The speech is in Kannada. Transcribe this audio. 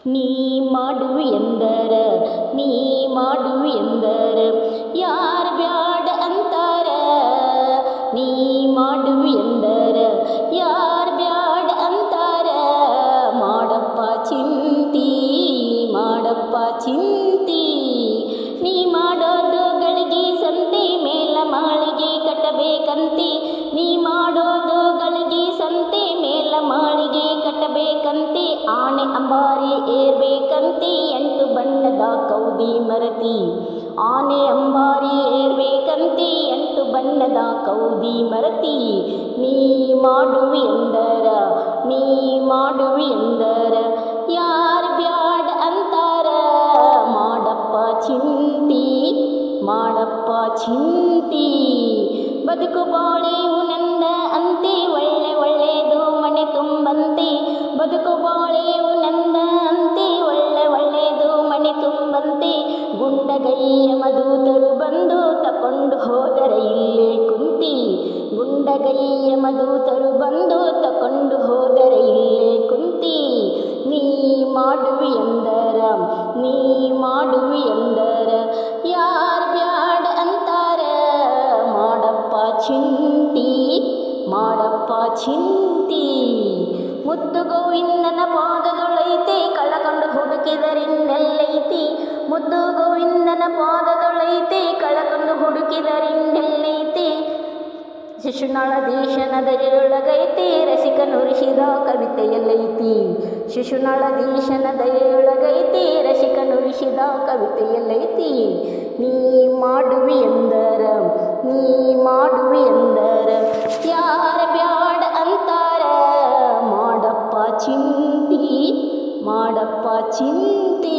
ನೀ ಮಾಡುವಿ ಎಂದರ ನೀ ಮಾಡುವಿ ಎಂದರ ಯಾರು ಬ್ಯಾಡ ಅಂತಾರ ನೀ ಮಾಡುವಿ ಎಂದರ ಯಾರು ಬ್ಯಾಡ ಅಂತಾರ ಮಾಡಪ್ಪ ಚಿಂತಿ ಮಾಡಪ್ಪ ಚಿಂತಿ ನೀ ಮಾಡೋದು ಗಳಿಗೆ ಸಂತೆ ಮೇಲ ಮಾಳಿಗೆ ಕಟ್ಟಬೇಕಂತಿ ನೀ ಮಾಡೋದು ಗಳಿಗೆ ಸಂತೆ ಮೇಲ ಮಾಳಿಗೆ ಕಟ್ಟಬೇಕಂತಿ ಆನೆ ಅಂಬಾರಿ ಏರ್ಬೇಕಂತಿ 8 ಬಣ್ಣದ ಕೌದಿ ಮರತಿ ಆನೆ ಅಂಬಾರಿ ಏರ್ಬೇಕಂತಿ 8 ಬಣ್ಣದ ಕೌದಿ ಮರತಿ ನೀ ಮಾಡುವಿ ಎಂದರ ನೀ ಮಾಡುವಿ ಎಂದರ ಯಾರು ಬ್ಯಾಡ ಅಂತಾರ ಮಾಡಪ್ಪ ಚಿಂತಿ ಮಾಡಪ್ಪ ಚಿಂತಿ ಬದುಕು ಬಾಳೆವು ನಂದ ಅಂತೆ ಒಳ್ಳೆ ಒಳ್ಳೆಯದು ಮನೆ ತುಂಬಂತೆ ಬದುಕು ಬಾಳೆವು ನಂದ ಅಂತೆ ಒಳ್ಳೆ ಒಳ್ಳೆಯದು ಮನೆ ತುಂಬಂತೆ ಗುಂಡಗೈಯ ಮಧುತರು ಬಂದು ತಕೊಂಡು ಹೋದರೆ ಇಲ್ಲೇ ಕುಂತಿ ಗುಂಡಗೈಯ ಮಧುತರು ಬಂದು ತಕೊಂಡು ಹೋದರೆ ಇಲ್ಲೇ ಕುಂತಿ ನೀ ಮಾಡುವಿ ಎಂದರ ನೀ ಮಾಡುವಿ ಎಂದರ ಯಾರು ಬ್ಯಾಡ ಅಂತಾರ ಮಾಡಪ್ಪ ಚಿಂತಿ ಮಾಡಪ್ಪ ಚಿಂತಿ ಮುದ್ದು ಗೋವಿಂದನ ಪಾದದೊಳೈತಿ ಕಳಕೊಂಡು ಹುಡುಕಿದರಿನ್ನೆಲ್ಲೈತಿ ಮುದ್ದು ಗೋವಿಂದನ ಪಾದದೊಳೈತಿ ಕಳಕೊಂಡು ಹುಡುಕಿದರಿನ್ನೆಲ್ಲೈತಿ ಶಿಶುನಾಳಧೀಶನ ದಯೆಯೊಳಗೈತಿ ರಸಿಕನುರಿಸಿದ ಕವಿತೆಯಲ್ಲೈತಿ ಶಿಶುನಾಳಧೀಶನ ದಯೆಯೊಳಗೈತಿ ರಸಿಕನುರಿಸಿದ ಕವಿತೆಯಲ್ಲೈತಿ ನೀ ಮಾಡುವಿ ಎಂದರ ನೀ ಮಾಡುವಿ ಎಂದರ ಯಾರ ಬ್ಯಾಡ ಅಂತಾರ ಮಾಡಪ್ಪ ಚಿಂತಿ ಮಾಡಪ್ಪ ಚಿಂತಿ